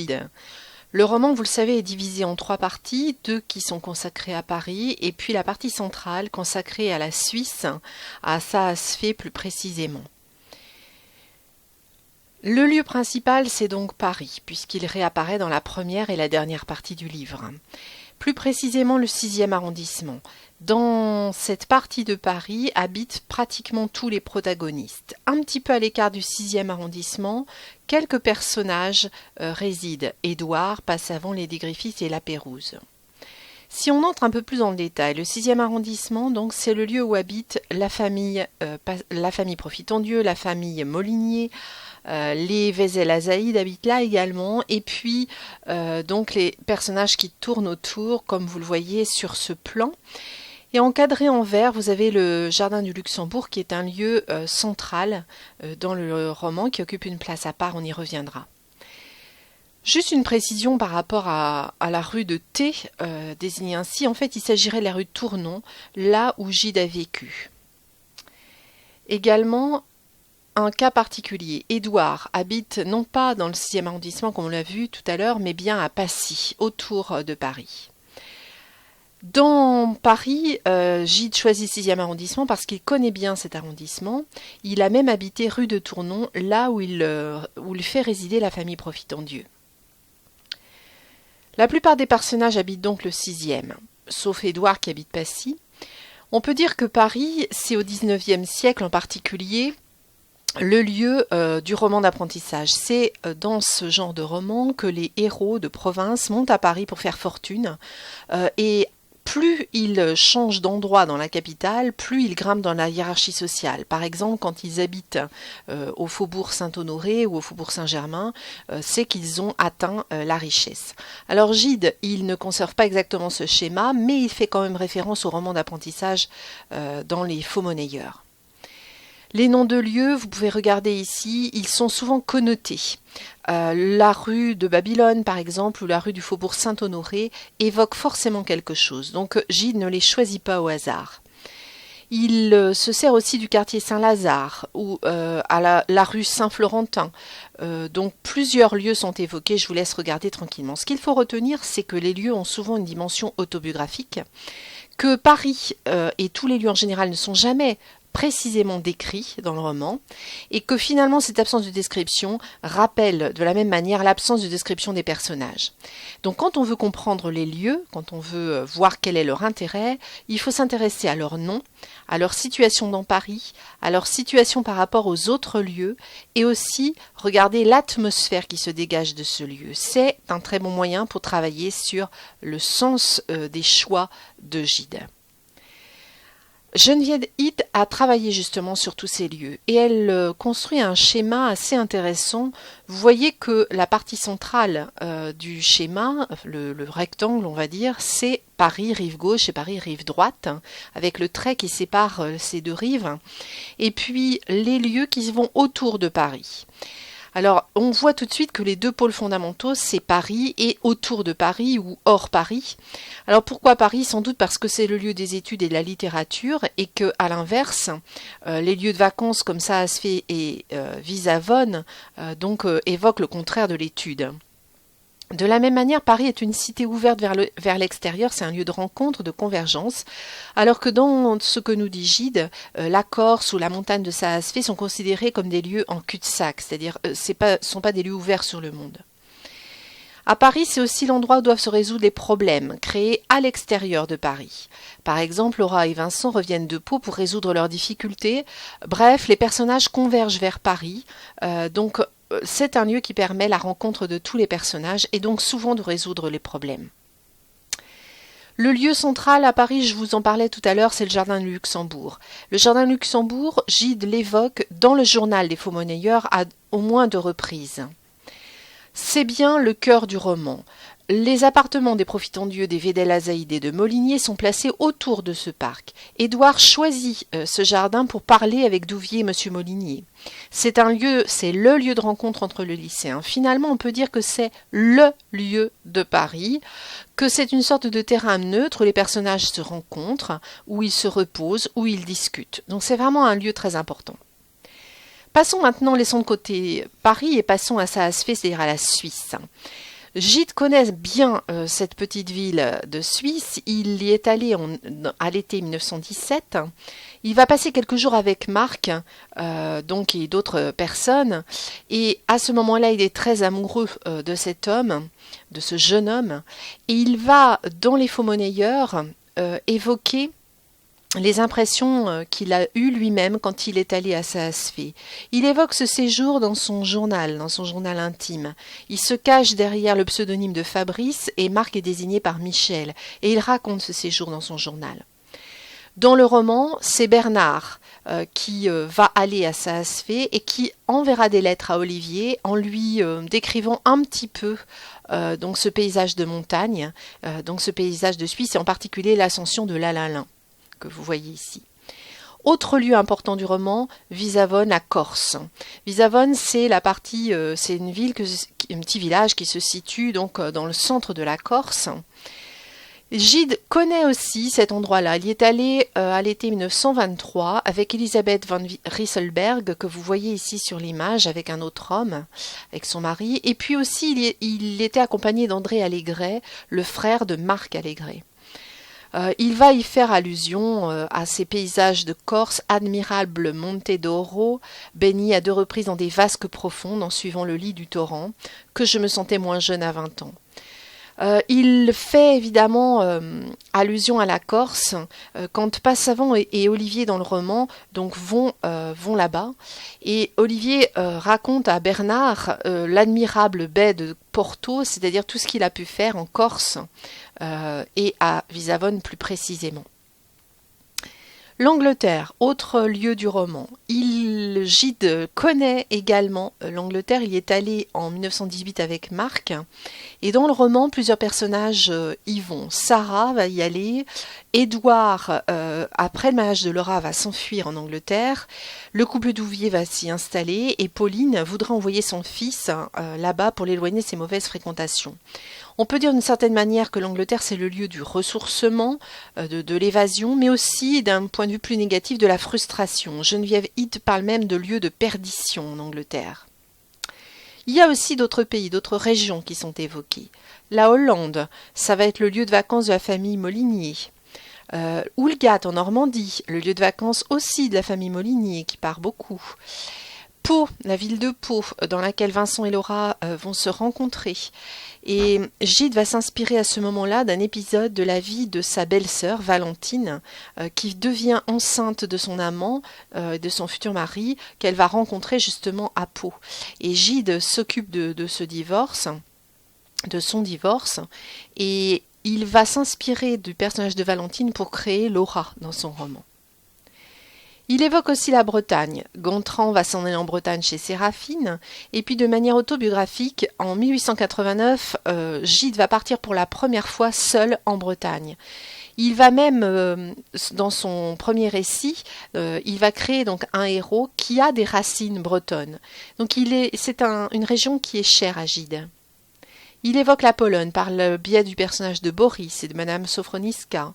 Gide. Le roman, vous le savez, est divisé en 3 parties, 2 qui sont consacrées à Paris, et puis la partie centrale consacrée à la Suisse, à Saas-Fee plus précisément. Le lieu principal, c'est donc Paris, puisqu'il réapparaît dans la première et la dernière partie du livre. Plus précisément le 6e arrondissement. Dans cette partie de Paris habitent pratiquement tous les protagonistes. Un petit peu à l'écart du 6e arrondissement, quelques personnages résident. Édouard, Passavant, Lady Griffith et la Pérouse. Si on entre un peu plus dans le détail, le 6e arrondissement, donc, c'est le lieu où habite la famille Profitondieu, la famille Molinier, les Vézel-Azaïd habitent là également, et puis donc les personnages qui tournent autour, comme vous le voyez sur ce plan. Et encadré en vert, vous avez le Jardin du Luxembourg, qui est un lieu central dans le roman, qui occupe une place à part, on y reviendra. Juste une précision par rapport à la rue de T, désignée ainsi. En fait, il s'agirait de la rue de Tournon, là où Gide a vécu. Également, un cas particulier. Édouard habite non pas dans le 6e arrondissement, comme on l'a vu tout à l'heure, mais bien à Passy, autour de Paris. Dans Paris, Gide choisit le 6e arrondissement parce qu'il connaît bien cet arrondissement. Il a même habité rue de Tournon, là où il fait résider la famille Profitondieu. La plupart des personnages habitent donc le 6e, sauf Édouard qui habite Passy. On peut dire que Paris, c'est au 19e siècle en particulier, le lieu du roman d'apprentissage. C'est dans ce genre de roman que les héros de province montent à Paris pour faire fortune et plus ils changent d'endroit dans la capitale, plus ils grimpent dans la hiérarchie sociale. Par exemple, quand ils habitent au faubourg Saint-Honoré ou au faubourg Saint-Germain, c'est qu'ils ont atteint la richesse. Alors Gide, il ne conserve pas exactement ce schéma, mais il fait quand même référence au roman d'apprentissage dans les Faux monnayeurs. Les noms de lieux, vous pouvez regarder ici, ils sont souvent connotés. La rue de Babylone, par exemple, ou la rue du Faubourg Saint-Honoré évoquent forcément quelque chose. Donc Gide ne les choisit pas au hasard. Il se sert aussi du quartier Saint-Lazare ou à la rue Saint-Florentin. Donc plusieurs lieux sont évoqués, je vous laisse regarder tranquillement. Ce qu'il faut retenir, c'est que les lieux ont souvent une dimension autobiographique, que Paris et tous les lieux en général ne sont jamais précisément décrit dans le roman, et que finalement cette absence de description rappelle de la même manière l'absence de description des personnages. Donc quand on veut comprendre les lieux, quand on veut voir quel est leur intérêt, il faut s'intéresser à leur nom, à leur situation dans Paris, à leur situation par rapport aux autres lieux, et aussi regarder l'atmosphère qui se dégage de ce lieu. C'est un très bon moyen pour travailler sur le sens des choix de Gide. Geneviève Hite a travaillé justement sur tous ces lieux et elle construit un schéma assez intéressant. Vous voyez que la partie centrale du schéma, le rectangle on va dire, c'est Paris rive gauche et Paris rive droite, avec le trait qui sépare ces deux rives, et puis les lieux qui vont autour de Paris. Alors, on voit tout de suite que les deux pôles fondamentaux, c'est Paris et autour de Paris ou hors Paris. Alors, pourquoi Paris? Sans doute parce que c'est le lieu des études et de la littérature et que, à l'inverse, les lieux de vacances comme Saas-Fee et Visavone évoquent le contraire de l'étude. De la même manière, Paris est une cité ouverte vers l'extérieur, c'est un lieu de rencontre, de convergence, alors que dans ce que nous dit Gide, la Corse ou la montagne de Saas-Fee sont considérés comme des lieux en cul-de-sac, c'est-à-dire sont pas des lieux ouverts sur le monde. À Paris, c'est aussi l'endroit où doivent se résoudre les problèmes créés à l'extérieur de Paris. Par exemple, Laura et Vincent reviennent de Pau pour résoudre leurs difficultés. Bref, les personnages convergent vers Paris, c'est un lieu qui permet la rencontre de tous les personnages et donc souvent de résoudre les problèmes. Le lieu central à Paris, je vous en parlais tout à l'heure, c'est le Jardin du Luxembourg. Le Jardin du Luxembourg, Gide l'évoque dans le journal des Faux monnayeurs à au moins 2 reprises. C'est bien le cœur du roman. Les appartements des Profitondieu, des Vézel-Azaïd et de Molinier sont placés autour de ce parc. Édouard choisit ce jardin pour parler avec Douvier et Monsieur Molinier. C'est le lieu de rencontre entre les lycéens. Finalement, on peut dire que c'est le lieu de Paris, que c'est une sorte de terrain neutre où les personnages se rencontrent, où ils se reposent, où ils discutent. Donc c'est vraiment un lieu très important. Passons maintenant, laissons de côté Paris et passons à Saas-Fee, c'est-à-dire à la Suisse. Gide connaît bien cette petite ville de Suisse. Il y est allé à l'été 1917. Il va passer quelques jours avec Marc, donc et d'autres personnes. Et à ce moment-là, il est très amoureux de cet homme, de ce jeune homme. Et il va, dans Les Faux-monnayeurs, évoquer les impressions qu'il a eues lui-même quand il est allé à Saas-Fee. Il évoque ce séjour dans son journal intime. Il se cache derrière le pseudonyme de Fabrice et Marc est désigné par Michel. Et il raconte ce séjour dans son journal. Dans le roman, c'est Bernard qui va aller à Saas-Fee et qui enverra des lettres à Olivier en lui décrivant un petit peu donc ce paysage de montagne, donc ce paysage de Suisse et en particulier l'ascension de l'Alalin que vous voyez ici. Autre lieu important du roman, Visavone à Corse. Visavone, c'est la partie, c'est une ville, un petit village qui se situe donc dans le centre de la Corse. Gide connaît aussi cet endroit-là. Il y est allé à l'été 1923 avec Elisabeth van Rysselbergh, que vous voyez ici sur l'image, avec un autre homme, avec son mari. Et puis aussi, il était accompagné d'André Allégret, le frère de Marc Allégret. Il va y faire allusion à ces paysages de Corse, admirable Monte d'Oro, baigné à 2 reprises dans des vasques profondes en suivant le lit du torrent, que je me sentais moins jeune à 20 ans. Il fait évidemment allusion à la Corse quand Passavant et Olivier dans le roman donc vont là-bas et Olivier raconte à Bernard l'admirable baie de Porto, c'est-à-dire tout ce qu'il a pu faire en Corse et à Visavone plus précisément. L'Angleterre, autre lieu du roman. Gide connaît également l'Angleterre. Il y est allé en 1918 avec Marc. Et dans le roman, plusieurs personnages y vont. Sarah va y aller. Édouard, après le mariage de Laura, va s'enfuir en Angleterre. Le couple d'Ouvier va s'y installer. Et Pauline voudra envoyer son fils là-bas pour l'éloigner de ses mauvaises fréquentations. On peut dire d'une certaine manière que l'Angleterre, c'est le lieu du ressourcement, de l'évasion, mais aussi d'un point de vue plus négatif de la frustration. Geneviève Hitt parle même de lieu de perdition en Angleterre. Il y a aussi d'autres pays, d'autres régions qui sont évoquées. La Hollande, ça va être le lieu de vacances de la famille Molinier. Oulgat en Normandie, le lieu de vacances aussi de la famille Molinier qui part beaucoup. Pau, la ville de Pau, dans laquelle Vincent et Laura vont se rencontrer. Et Gide va s'inspirer à ce moment-là d'un épisode de la vie de sa belle-sœur, Valentine, qui devient enceinte de son amant, de son futur mari, qu'elle va rencontrer justement à Pau. Et Gide s'occupe de ce divorce, de son divorce, et il va s'inspirer du personnage de Valentine pour créer Laura dans son roman. Il évoque aussi la Bretagne. Gontran va s'en aller en Bretagne chez Séraphine. Et puis de manière autobiographique, en 1889, Gide va partir pour la première fois seul en Bretagne. Il va même, dans son premier récit, il va créer donc un héros qui a des racines bretonnes. Donc c'est une région qui est chère à Gide. Il évoque la Pologne par le biais du personnage de Boris et de Madame Sofroniska.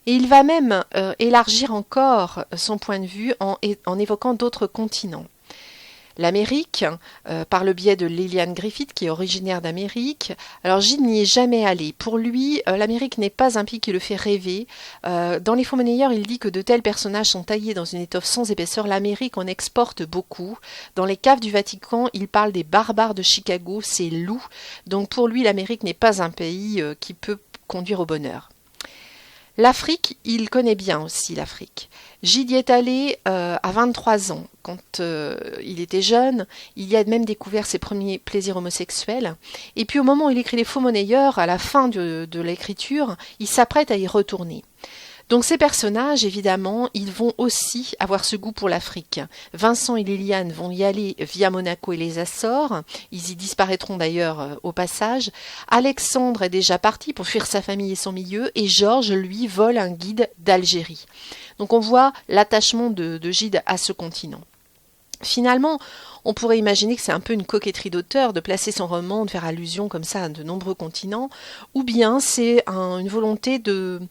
Et il va même élargir encore son point de vue en évoquant d'autres continents. L'Amérique, par le biais de Lillian Griffith, qui est originaire d'Amérique. Alors Gide n'y est jamais allé. Pour lui, l'Amérique n'est pas un pays qui le fait rêver. Dans Les Faux-monnayeurs, il dit que de tels personnages sont taillés dans une étoffe sans épaisseur. L'Amérique en exporte beaucoup. Dans les caves du Vatican, il parle des barbares de Chicago, ces loups. Donc pour lui, l'Amérique n'est pas un pays qui peut conduire au bonheur. L'Afrique, il connaît bien aussi l'Afrique. Gide y est allé à 23 ans, quand il était jeune. Il y a même découvert ses premiers plaisirs homosexuels. Et puis au moment où il écrit Les Faux-monnayeurs, à la fin de l'écriture, il s'apprête à y retourner. Donc ces personnages, évidemment, ils vont aussi avoir ce goût pour l'Afrique. Vincent et Liliane vont y aller via Monaco et les Açores. Ils y disparaîtront d'ailleurs au passage. Alexandre est déjà parti pour fuir sa famille et son milieu. Et Georges, lui, vole un guide d'Algérie. Donc on voit l'attachement de Gide à ce continent. Finalement, on pourrait imaginer que c'est un peu une coquetterie d'auteur de placer son roman, de faire allusion comme ça à de nombreux continents, ou bien c'est une volonté de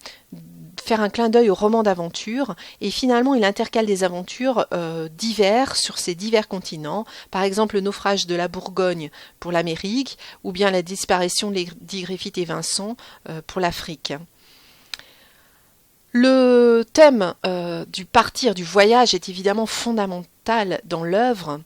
faire un clin d'œil au roman d'aventure et finalement il intercale des aventures divers sur ces divers continents, par exemple le naufrage de la Bourgogne pour l'Amérique ou bien la disparition de Lady Griffith et Vincent pour l'Afrique. Le thème du partir, du voyage est évidemment fondamental dans l'œuvre.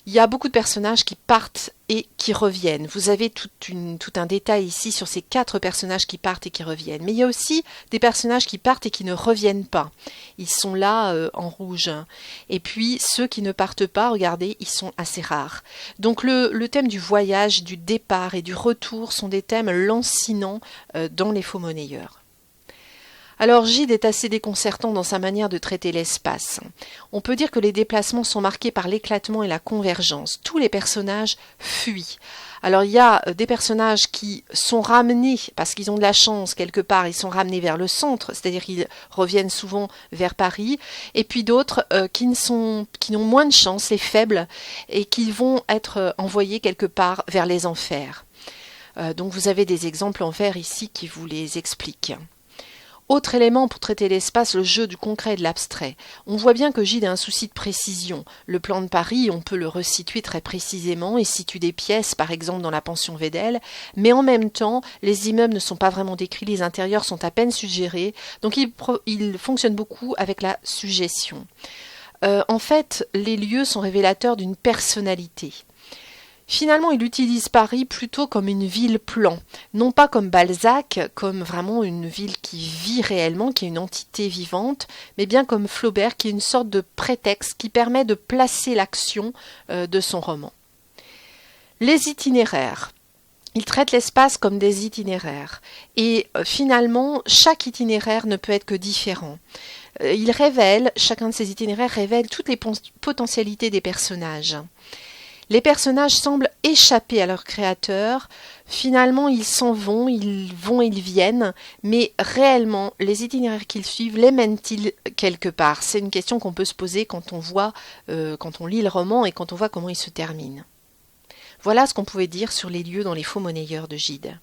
Il y a beaucoup de personnages qui partent et qui reviennent. Vous avez tout un détail ici sur ces 4 personnages qui partent et qui reviennent. Mais il y a aussi des personnages qui partent et qui ne reviennent pas. Ils sont là en rouge. Et puis ceux qui ne partent pas, regardez, ils sont assez rares. Donc le thème du voyage, du départ et du retour sont des thèmes lancinants dans les Faux-monnayeurs. Alors Gide est assez déconcertant dans sa manière de traiter l'espace. On peut dire que les déplacements sont marqués par l'éclatement et la convergence. Tous les personnages fuient. Alors il y a des personnages qui sont ramenés, parce qu'ils ont de la chance quelque part, ils sont ramenés vers le centre, c'est-à-dire qu'ils reviennent souvent vers Paris, et puis d'autres qui ont moins de chance, les faibles, et qui vont être envoyés quelque part vers les enfers. Donc vous avez des exemples en vert ici qui vous les expliquent. Autre élément pour traiter l'espace, le jeu du concret et de l'abstrait. On voit bien que Gide a un souci de précision. Le plan de Paris, on peut le resituer très précisément et situe des pièces, par exemple dans la pension Vedel, mais en même temps, les immeubles ne sont pas vraiment décrits, les intérieurs sont à peine suggérés, donc il fonctionne beaucoup avec la suggestion. En fait, les lieux sont révélateurs d'une personnalité. Finalement, il utilise Paris plutôt comme une ville-plan, non pas comme Balzac, comme vraiment une ville qui vit réellement, qui est une entité vivante, mais bien comme Flaubert, qui est une sorte de prétexte qui permet de placer l'action de son roman. Les itinéraires. Il traite l'espace comme des itinéraires, et finalement, chaque itinéraire ne peut être que différent. Chacun de ces itinéraires révèle toutes les potentialités des personnages. Les personnages semblent échapper à leur créateur, finalement ils s'en vont, ils viennent, mais réellement les itinéraires qu'ils suivent les mènent-ils quelque part? C'est une question qu'on peut se poser quand on lit le roman et quand on voit comment il se termine. Voilà ce qu'on pouvait dire sur les lieux dans les Faux-monnayeurs de Gide.